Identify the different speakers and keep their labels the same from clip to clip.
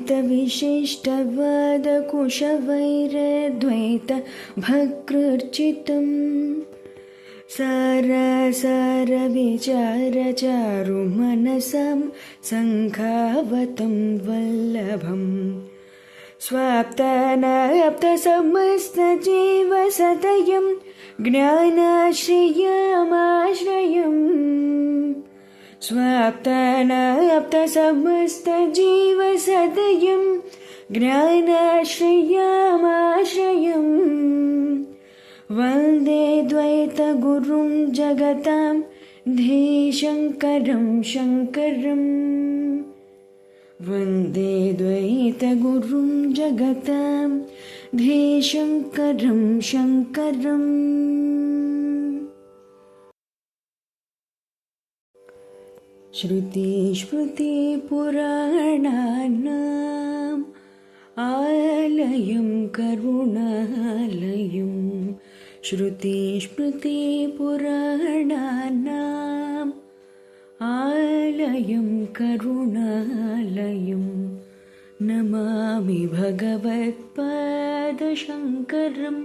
Speaker 1: द्वैतविशिष्टवादकुशवैरद्वैतभकृर्चितम् सारसारविचारचारुमनसं सङ्खावतं वल्लभम् स्वाप्तानाप्तसमस्तजीवसदयं ज्ञानाश्रयमाश्रयम् स्वाप्तानाप्तसमस्तजीवसदयं ज्ञानाश्रयमाश्रयम् वन्दे द्वैतगुरुं जगतां धीशङ्करं शङ्करम् वन्दे द्वैतगुरुं जगतां धीशङ्करं शङ्करम्। श्रुतिस्मृतिपुराणानाम् आलयं करुणालयम् श्रुतिस्मृतिपुराणानाम् आलयं करुणालयं नमामि भगवत्पादशङ्करं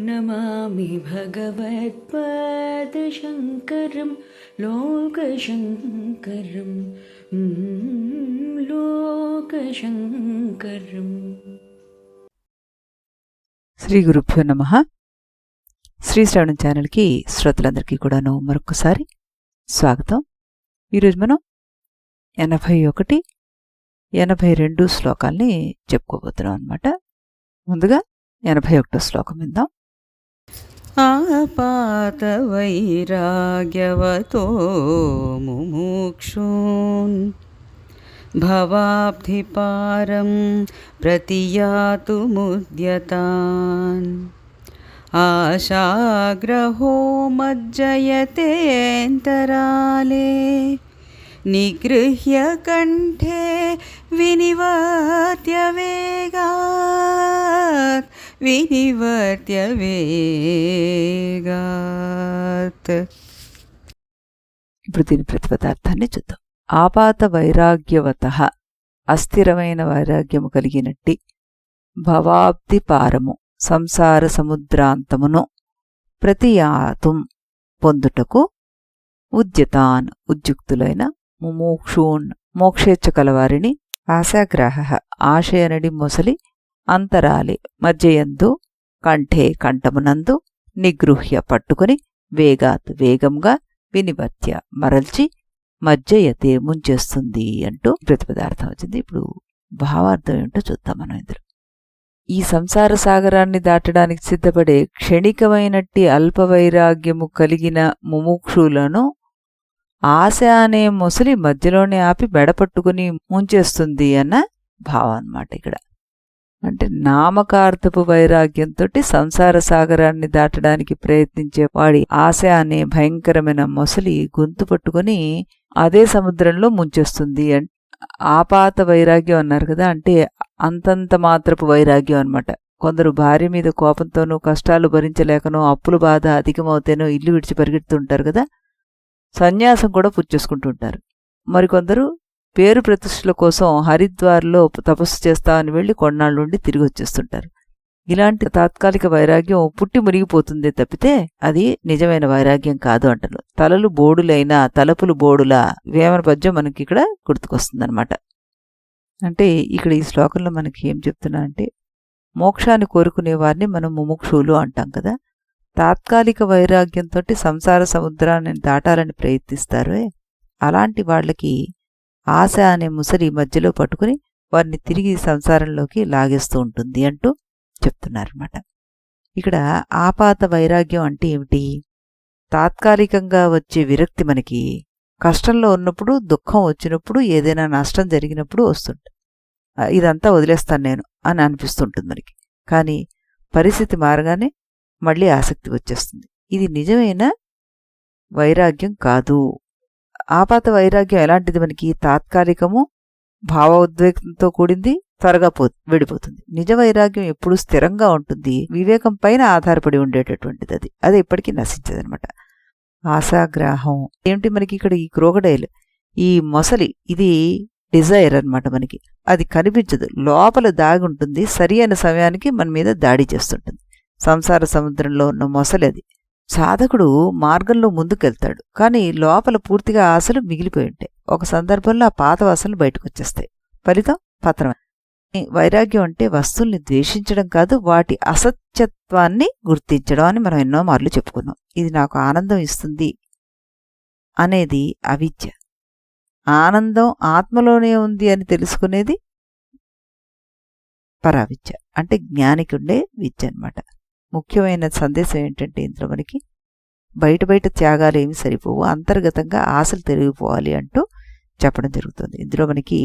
Speaker 1: नमामि भगवत्पादशङ्करं लोकशङ्करं लोकशङ्करम्।
Speaker 2: శ్రీ గురుభ్యో నమః. శ్రీ శ్రవణం ఛానల్కి శ్రోతలందరికీ కూడాను మరొకసారి స్వాగతం. ఈరోజు మనం 81, 82 శ్లోకాల్ని చెప్పుకోబోతున్నాం అన్నమాట. ముందుగా 81వ శ్లోకం విందాం.
Speaker 3: ఆపాత వైరాగ్యవతో ముముక్షూన్ భవాబ్ధిపారం ప్రతియాతుముద్యతాన్ ఆశాగ్రహో మజ్జయతేంతరాలే నిగృహ్య కంఠే వినివర్త్య వేగాత్ వినివర్త్య వేగాత్.
Speaker 2: ఇప్పుడు దీని ప్రతిపదార్థాన్ని చూద్దాం. ఆపాత వైరాగ్యవతః అస్థిరమైన వైరాగ్యము కలిగినట్టి, భవాబ్ది పారము సంసార సముద్రాంతమును, ప్రతియాతుం పొందుటకు, ఉద్యతాన్ ఉద్యుక్తులైన, ముముక్షూన్ మోక్షేచ్ఛ కలవారిని, ఆశాగ్రాహ ఆశయనడి మొసలి, అంతరాలి మధ్యయందు, కంఠే కంఠమునందు, నిగృహ్య పట్టుకుని, వేగాత్ వేగంగా, వినివర్త్య మరల్చి, మజ్జయతే ముంచేస్తుంది అంటూ ప్రతిపదార్థం వచ్చింది. ఇప్పుడు భావార్థం ఏంటో చూద్దాం మనం ఇందులో. ఈ సంసార సాగరాన్ని దాటడానికి సిద్ధపడే క్షణికమైనట్టి అల్పవైరాగ్యము కలిగిన ముముక్షులను ఆశ అనే మొసలి మధ్యలోనే ఆపి బెడపట్టుకుని ముంచేస్తుంది అన్న భావం అన్నమాట. ఇక్కడ అంటే నామకార్థపు వైరాగ్యంతో సంసార సాగరాన్ని దాటడానికి ప్రయత్నించే వాడి ఆశ అనే భయంకరమైన మొసలి గొంతు పట్టుకుని అదే సముద్రంలో ముంచేస్తుంది. ఆపాత వైరాగ్యం అన్నారు కదా, అంటే అంతంత మాత్రపు వైరాగ్యం అన్నమాట. కొందరు భార్య మీద కోపంతోనూ, కష్టాలు భరించలేకనో, అప్పుల బాధ అధికమవుతేనో ఇల్లు విడిచి పరిగెడుతుంటారు కదా, సన్యాసం కూడా పుచ్చేసుకుంటుంటారు. మరికొందరు పేరు ప్రతిష్టల కోసం హరిద్వార్లో తపస్సు చేస్తామని వెళ్ళి కొన్నాళ్ళుండి తిరిగి వచ్చేస్తుంటారు. ఇలాంటి తాత్కాలిక వైరాగ్యం పుట్టి మునిగిపోతుందే తప్పితే అది నిజమైన వైరాగ్యం కాదు అంటారు. తలలు బోడులైనా తలపులు బోడులా వేమన పద్యం మనకి ఇక్కడ గుర్తుకొస్తుందన్నమాట. అంటే ఇక్కడ ఈ శ్లోకంలో మనకి ఏం చెప్తున్నా అంటే, మోక్షాన్ని కోరుకునే వారిని మనం ముముక్షులు అంటాం కదా. తాత్కాలిక వైరాగ్యంతో సంసార సముద్రాన్ని దాటాలని ప్రయత్నిస్తారు. అలాంటి వాళ్ళకి ఆశ అనే ముసలి మధ్యలో పట్టుకుని వారిని తిరిగి సంసారంలోకి లాగేస్తూ ఉంటుంది అంటూ చెప్తున్నారన్నమాట. ఇక్కడ ఆపాత వైరాగ్యం అంటే ఏమిటి? తాత్కాలికంగా వచ్చే విరక్తి మనకి కష్టంలో ఉన్నప్పుడు, దుఃఖం వచ్చినప్పుడు, ఏదైనా నష్టం జరిగినప్పుడు వస్తుంది. ఇదంతా వదిలేస్తాను నేను అని అనిపిస్తుంటుంది మనకి. కానీ పరిస్థితి మారగానే మళ్ళీ ఆసక్తి వచ్చేస్తుంది. ఇది నిజమైన వైరాగ్యం కాదు. ఆపాత వైరాగ్యం ఎలాంటిది? మనకి తాత్కాలికము, భావోద్వేగంతో కూడింది, త్వరగా విడిపోతుంది. నిజ వైరాగ్యం ఎప్పుడూ స్థిరంగా ఉంటుంది, వివేకం పైన ఆధారపడి ఉండేటటువంటిది. అది ఎప్పటికీ నశించదనమాట. ఆశాగ్రాహం ఏమిటి? మనకి ఇక్కడ ఈ క్రోకడైల్, ఈ మొసలి, ఇది డిజైర్ అన్నమాట. మనకి అది కనిపించదు, లోపల దాగి ఉంటుంది, సరి అయిన సమయానికి మన మీద దాడి చేస్తుంటుంది. సంసార సముద్రంలో ఉన్న మొసలది. సాధకుడు మార్గంలో ముందుకెళ్తాడు, కానీ లోపల పూర్తిగా ఆశలు మిగిలిపోయి ఉంటాయి. ఒక సందర్భంలో ఆ పాత వాసనలు బయటకు వచ్చేస్తాయి, ఫలితం పతనం. వైరాగ్యం అంటే వస్తువుల్ని ద్వేషించడం కాదు, వాటి అసత్యత్వాన్ని గుర్తించడం అని మనం ఎన్నో మార్లు చెప్పుకున్నాం. ఇది నాకు ఆనందం ఇస్తుంది అనేది అవిద్య. ఆనందం ఆత్మలోనే ఉంది అని తెలుసుకునేది పరావిద్య, అంటే జ్ఞానికి ఉండే విద్య అన్నమాట. ముఖ్యమైన సందేశం ఏంటంటే ఇందులో మనకి బయట బయట త్యాగాలు ఏమి సరిపోవు, అంతర్గతంగా ఆశలు తిరిగిపోవాలి అంటూ చెప్పడం జరుగుతుంది. ఇందులో మనకి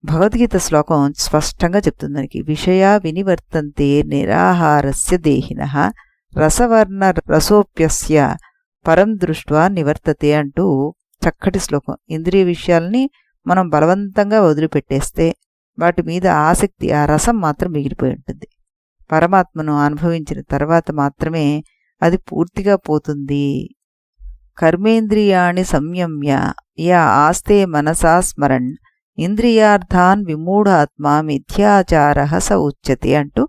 Speaker 2: భగవద్గీత శ్లోకం స్పష్టంగా చెప్తుంది మనకి, విషయా వినివర్తంతే నిరాహారస్య దేహినః రసవర్ణ రసోప్యస్య పరం దృష్ట్వా నివర్తతే అంటూ చక్కటి శ్లోకం. ఇంద్రియ విషయాల్ని మనం బలవంతంగా వదిలిపెట్టేస్తే వాటి మీద ఆసక్తి, ఆ రసం మాత్రం మిగిలిపోయి ఉంటుంది. పరమాత్మను అనుభవించిన తర్వాత మాత్రమే అది పూర్తిగా పోతుంది. కర్మేంద్రియాణి సంయమ్య యా ఆస్తే మనసా స్మరణ్ ఇంద్రియార్థాన్ విమూఢాత్మ మిథ్యాచారః స ఉచ్యతే అంటూ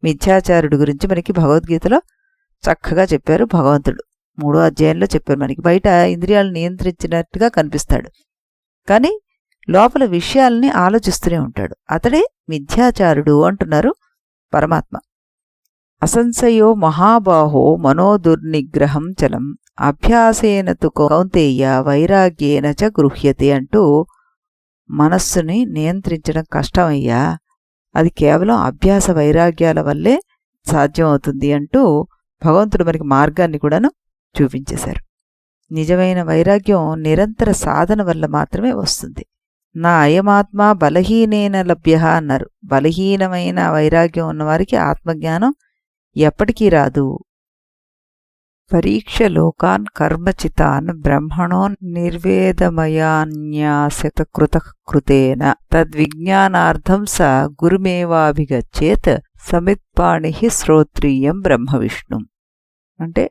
Speaker 2: మిథ్యాచారుడి గురించి మనకి భగవద్గీతలో చక్కగా చెప్పారు భగవంతుడు. 3వ అధ్యాయంలో చెప్పారు మనకి. బయట ఇంద్రియాలను నియంత్రించినట్టుగా కనిపిస్తాడు, కానీ లోపల విషయాల్ని ఆలోచిస్తూనే ఉంటాడు. అతడే మిథ్యాచారుడు అంటున్నారు పరమాత్మ. అసంశయో మహాబాహో మనోదుర్నిగ్రహం చలం అభ్యాసేన తు కౌంతేయ వైరాగ్యేన చ గృహ్యతే అంటూ మనస్సుని నియంత్రించడం కష్టమయ్యా, అది కేవలం అభ్యాస వైరాగ్యాల వల్లే సాధ్యమవుతుంది అంటూ భగవంతుడు మనకి మార్గాన్ని కూడాను చూపించేశారు. నిజమైన వైరాగ్యం నిరంతర సాధన వల్ల మాత్రమే వస్తుంది. నా అయమాత్మ బలహీనేన లభ్య అన్నారు. బలహీనమైన వైరాగ్యం ఉన్నవారికి ఆత్మజ్ఞానం ఎప్పటికీ రాదు. పరీక్ష లోకాన్ కర్మచితాన్ బ్రహ్మణో నిర్వేదమయాన్యాసకృతకృతేన తద్విజ్ఞానార్థం స గురుమేవాభిగచ్చేత్ సమిత్పాణి శ్రోత్రియం బ్రహ్మవిష్ణుం. అంటే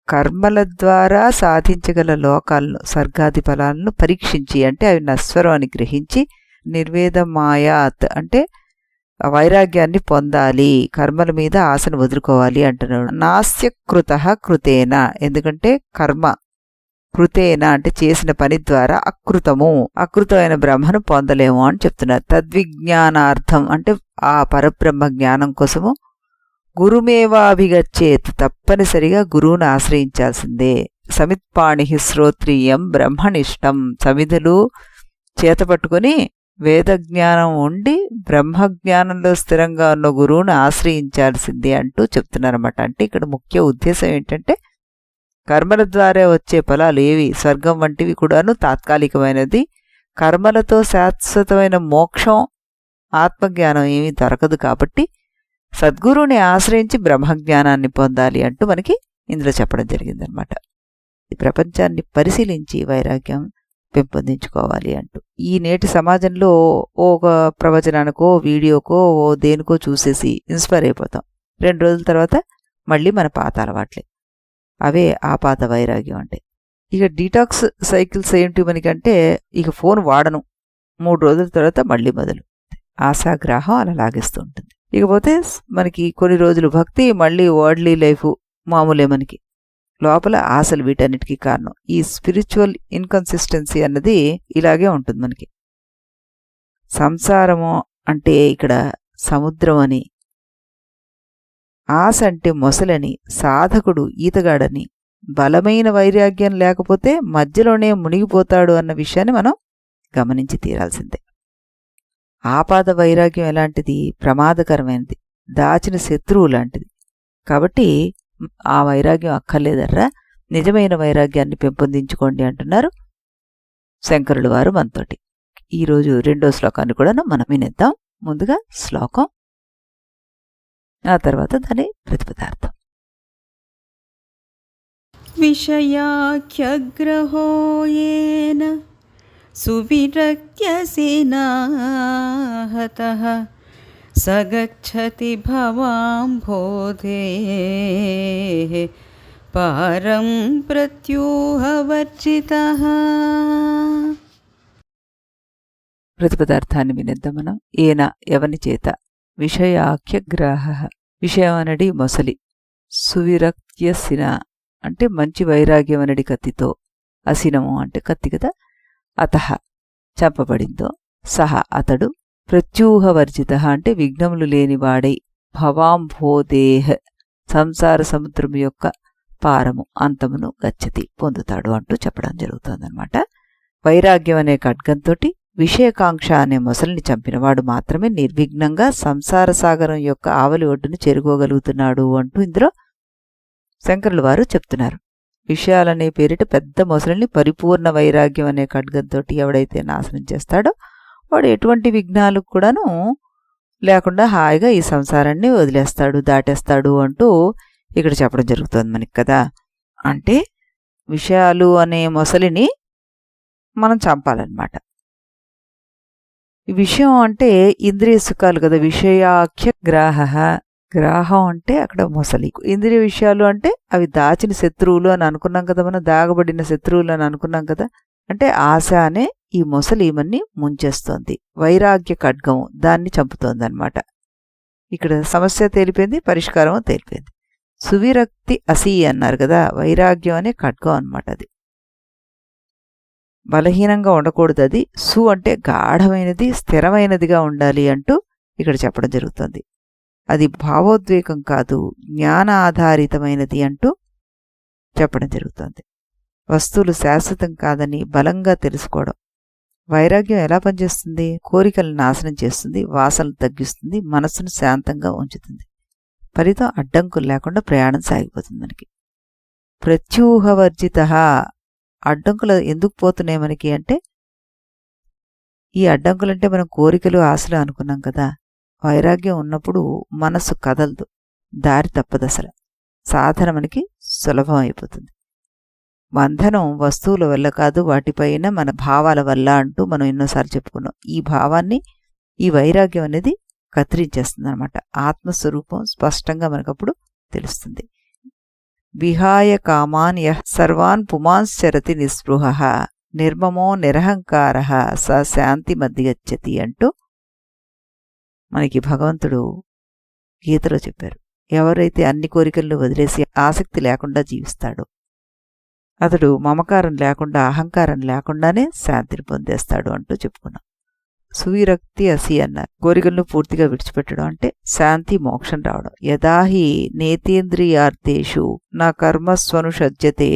Speaker 2: కర్మల ద్వారా సాధించగల లోకాలను, స్వర్గాది ఫలాలను పరీక్షించి, అంటే అవి నశ్వరం అని గ్రహించి, నిర్వేదమాయాత్ అంటే వైరాగ్యాన్ని పొందాలి, కర్మల మీద ఆశను వదులుకోవాలి అంటున్నాడు. నాస్యకృత కృతేన, ఎందుకంటే కర్మ కృతేన అంటే చేసిన పని ద్వారా అకృతము, అకృతమైన బ్రహ్మను పొందలేము అని చెప్తున్నారు. తద్విజ్ఞానార్థం అంటే ఆ పరబ్రహ్మ జ్ఞానం కోసము గురుమేవాభిగచ్చేత్ తప్పనిసరిగా గురువును ఆశ్రయించాల్సిందే. సమిత్పాణి శ్రోత్రియం బ్రహ్మనిష్టం, సమిధులు చేతపట్టుకుని వేదజ్ఞానం ఉండి బ్రహ్మజ్ఞానంలో స్థిరంగా ఉన్న గురువును ఆశ్రయించాల్సిందే అంటూ చెప్తున్నారన్నమాట. అంటే ఇక్కడ ముఖ్య ఉద్దేశం ఏంటంటే కర్మల ద్వారా వచ్చే ఫలాలు ఏవి, స్వర్గం వంటివి కూడాను తాత్కాలికమైనది. కర్మలతో శాశ్వతమైన మోక్షం, ఆత్మజ్ఞానం ఏమీ దొరకదు. కాబట్టి సద్గురువుని ఆశ్రయించి బ్రహ్మజ్ఞానాన్ని పొందాలి అంటూ మనకి ఇందులో చెప్పడం జరిగిందనమాట. ఈ ప్రపంచాన్ని పరిశీలించి వైరాగ్యం పెంపొందించుకోవాలి అంటూ. ఈ నేటి సమాజంలో ఒక ప్రవచనానికో, వీడియోకో, దేనికో చూసేసి ఇన్స్పైర్ అయిపోతాం. 2 రోజుల తర్వాత మళ్ళీ మన పాత అలవాట్లే, అవే ఆ పాత వైరాగ్యం అంటే. ఇక డీటాక్స్ సైకిల్స్ ఏంటి మనకంటే, ఇక ఫోన్ వాడను, 3 రోజుల తర్వాత మళ్ళీ మొదలు. ఆశాగ్రాహం అలా లాగేస్తూ ఉంటుంది. ఇకపోతే మనకి కొన్ని రోజులు భక్తి, మళ్ళీ వర్డ్లీ లైఫ్ మామూలే. మనకి లోపల ఆశలు వీటన్నిటికీ కారణం. ఈ స్పిరిచువల్ ఇన్కన్సిస్టెన్సీ అన్నది ఇలాగే ఉంటుంది మనకి. సంసారము అంటే ఇక్కడ సముద్రం అని, ఆశ అంటే మొసలని, సాధకుడు ఈతగాడని, బలమైన వైరాగ్యం లేకపోతే మధ్యలోనే మునిగిపోతాడు అన్న విషయాన్ని మనం గమనించి తీరాల్సిందే. ఆపాద వైరాగ్యం ఎలాంటిది, ప్రమాదకరమైనది, దాచిన శత్రువు లాంటిది. కాబట్టి ఆ వైరాగ్యం అక్కర్లేదర్రా, నిజమైన వైరాగ్యాన్ని పెంపొందించుకోండి అంటున్నారు శంకరుల వారు మనతోటి. ఈరోజు 2వ శ్లోకాన్ని కూడా మనం వినేద్దాం. ముందుగా శ్లోకం, ఆ తర్వాత దాని ప్రతిపదార్థం.
Speaker 3: విషయాఖ్యగ్రహో యేన సువిరక్త్యసేనాహతః సగచ్చతి భవాంభోధేః పారం ప్రత్యూహవర్జితః.
Speaker 2: ప్రతిపదార్థాన్ని వినిద్దాం మనం. ఏన ఎవని చేత విషయాఖ్యగ్రాహ విషయం అనడి మొసలి, సువిరక్త్యసిన అంటే మంచి వైరాగ్యం అనడి కత్తితో, అసినము అంటే కత్తి కదా, అతః చంపబడిందో, సహ అతడు, ప్రత్యూహవర్జిత అంటే విఘ్నములు లేనివాడై, భవాంభోదేహ సంసార సముద్రము యొక్క పారము అంతమును గచ్చతి పొందుతాడు అంటూ చెప్పడం జరుగుతుందన్నమాట. వైరాగ్యం అనే ఖడ్గంతోటి విషయకాంక్ష అనే మొసలిని చంపినవాడు మాత్రమే నిర్విఘ్నంగా సంసార సాగరం యొక్క ఆవలి ఒడ్డును చేరుకోగలుగుతున్నాడు అంటూ ఇందులో శంకరుల వారు చెప్తున్నారు. విషయాలనే పేరిట పెద్ద మొసలిని పరిపూర్ణ వైరాగ్యం అనే ఖడ్గంతో ఎవడైతే నాశనం చేస్తాడో వాడు ఎటువంటి విఘ్నాలు కూడాను లేకుండా హాయిగా ఈ సంసారాన్ని వదిలేస్తాడు, దాటేస్తాడు అంటూ ఇక్కడ చెప్పడం జరుగుతుంది మనకి కదా. అంటే విషయాలు అనే మొసలిని మనం చంపాలన్నమాట. ఈ విషయం అంటే ఇంద్రియ సుఖాలు కదా, విషయాఖ్య గ్రాహ, గ్రాహం అంటే అక్కడ మొసలి. ఇంద్రియ విషయాలు అంటే అవి దాచిన శత్రువులు అని అనుకున్నాం కదా, మనం దాగబడిన శత్రువులు అని అనుకున్నాం కదా. అంటే ఆశ అనే ఈ మొసలి ఈమెన్ని ముంచేస్తోంది, వైరాగ్య ఖడ్గం దాన్ని చంపుతోంది అనమాట. ఇక్కడ సమస్య తేలిపోయింది, పరిష్కారం తేలిపోయింది. సువిరక్తి అసి అన్నారు కదా, వైరాగ్యం అనే ఖడ్గం అనమాట. అది బలహీనంగా ఉండకూడదు, అది సు అంటే గాఢమైనది, స్థిరమైనదిగా ఉండాలి అంటూ ఇక్కడ చెప్పడం జరుగుతుంది. అది భావోద్వేగం కాదు, జ్ఞాన ఆధారితమైనది అంటూ చెప్పడం జరుగుతుంది. వస్తువులు శాశ్వతం కాదని బలంగా తెలుసుకోవడం. వైరాగ్యం ఎలా పనిచేస్తుంది? కోరికలను నాశనం చేస్తుంది, వాసనలు తగ్గిస్తుంది, మనస్సును శాంతంగా ఉంచుతుంది. ఫలితం అడ్డంకులు లేకుండా ప్రయాణం సాగిపోతుంది మనకి. ప్రత్యూహవర్జిత, అడ్డంకులు ఎందుకు పోతున్నాయి మనకి అంటే, ఈ అడ్డంకులంటే మనం కోరికలు ఆశలు అనుకున్నాం కదా. వైరాగ్యం ఉన్నప్పుడు మనస్సు కదలదు, దారి తప్పదు, అసలు సాధన మనకి సులభం అయిపోతుంది. బంధనం వస్తువుల వల్ల కాదు, వాటిపైన మన భావాల వల్ల అంటూ మనం ఎన్నోసార్లు చెప్పుకున్నాం. ఈ భావాన్ని, ఈ వైరాగ్యం అనేది కత్తిరించేస్తుంది అనమాట. ఆత్మస్వరూపం స్పష్టంగా మనకప్పుడు తెలుస్తుంది. విహాయ కామాన్ యః సర్వాన్ పుమాంశ్చరతి నిస్పృహ నిర్మమో నిరహంకార స శాంతి మధ్యగచ్చతి అంటూ మనకి భగవంతుడు గీతలో చెప్పారు. ఎవరైతే అన్ని కోరికలను వదిలేసి ఆసక్తి లేకుండా జీవిస్తాడో అతడు మమకారం లేకుండా, అహంకారం లేకుండానే శాంతిని పొందేస్తాడు అంటూ చెప్పుకున్నాం. సువిరక్తి అసి అన్నారు. కోరికలను పూర్తిగా విడిచిపెట్టడం అంటే శాంతి, మోక్షం రావడం. యదాహి నేతేంద్రియార్థేషు నా కర్మస్వనుషజ్యతే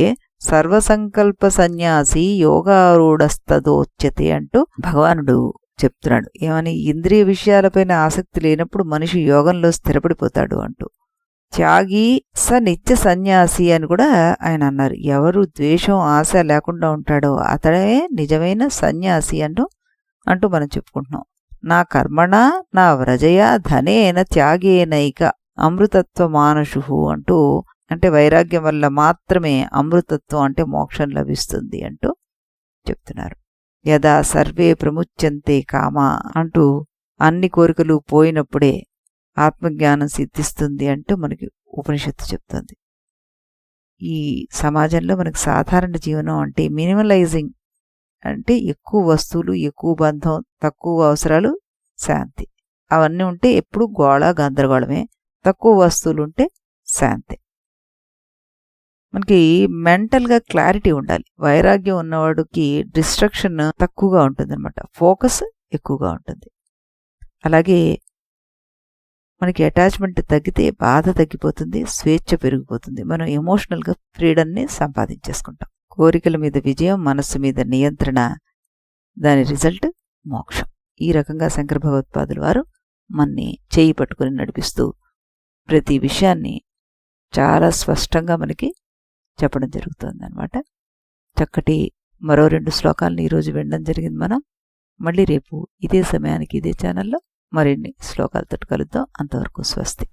Speaker 2: సర్వసంకల్ప సన్యాసి యోగారూఢస్తదోచ్యతే అంటూ భగవానుడు చెప్తున్నాడు. ఏమని? ఇంద్రియ విషయాలపైన ఆసక్తి లేనప్పుడు మనిషి యోగంలో స్థిరపడిపోతాడు అంటూ. త్యాగి స నిత్య సన్యాసి అని కూడా ఆయన అన్నారు. ఎవరు ద్వేషం, ఆశ లేకుండా ఉంటాడో అతడే నిజమైన సన్యాసి అంటూ మనం చెప్పుకుంటున్నాం. నా కర్మణ నా వ్రజయ ధనేన త్యాగేనైక అమృతత్వ మానషు అంటూ, అంటే వైరాగ్యం వల్ల మాత్రమే అమృతత్వం అంటే మోక్షం లభిస్తుంది అంటూ చెప్తున్నారు. యదా సర్వే ప్రముచ్యంతే కామ అంటూ అన్ని కోరికలు పోయినప్పుడే ఆత్మజ్ఞానం సిద్ధిస్తుంది అంటూ మనకి ఉపనిషత్తు చెప్తుంది. ఈ సమాజంలో మనకు సాధారణ జీవనం అంటే మినిమలైజింగ్, అంటే ఎక్కువ వస్తువులు, ఎక్కువ బంధం, తక్కువ అవసరాలు, శాంతి. అవన్నీ ఉంటే ఎప్పుడు గోళ గందరగోళమే. తక్కువ వస్తువులు ఉంటే శాంతి. మనకి మెంటల్గా క్లారిటీ ఉండాలి. వైరాగ్యం ఉన్నవాడికి డిస్ట్రక్షన్ తక్కువగా ఉంటుంది అనమాట, ఫోకస్ ఎక్కువగా ఉంటుంది. అలాగే మనకి అటాచ్మెంట్ తగ్గితే బాధ తగ్గిపోతుంది, స్వేచ్ఛ పెరిగిపోతుంది. మనం ఎమోషనల్గా ఫ్రీడమ్ని సంపాదించేసుకుంటాం. కోరికల మీద విజయం, మనస్సు మీద నియంత్రణ, దాని రిజల్ట్ మోక్షం. ఈ రకంగా శంకర భగవత్పాదుల వారు మన్ని చేయి పట్టుకుని నడిపిస్తూ ప్రతి విషయాన్ని చాలా స్పష్టంగా మనకి చెప్పడం జరుగుతుంది అనమాట. చక్కటి మరో 2 శ్లోకాలను ఈరోజు వినడం జరిగింది. మనం మళ్ళీ రేపు ఇదే సమయానికి ఇదే ఛానల్లో మరిన్ని శ్లోకాలతో కలుద్దాం. అంతవరకు స్వస్తి.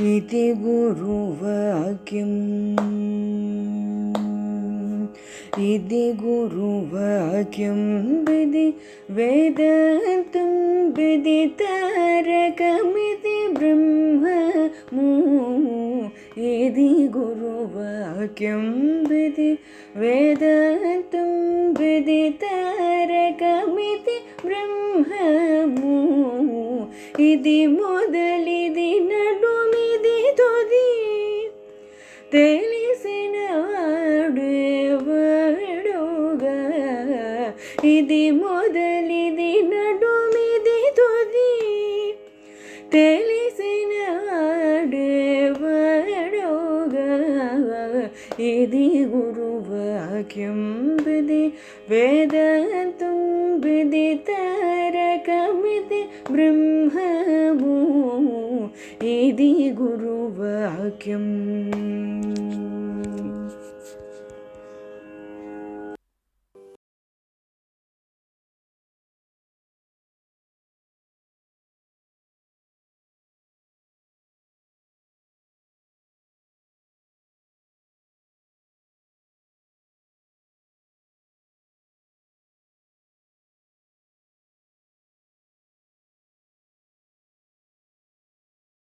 Speaker 1: इति गुरुवाक्यम् इति गुरुवाक्यं विधि वेदान्तं विदितारकमिति ब्रह्ममु इति गुरुवाक्यं विधि वेदान्तं विदितारकमिति ఇది మొదలిది నడుమిది తొది తెలిసిన వాడెవడోగా ఇది మొదలిది నడుమిది తొది తెలిసిన వాడెవడోగా ఇది గురువాక్యం విది వేదాంతం విదితారకమిది బ్రహ్మము ఇది గురువాక్యం.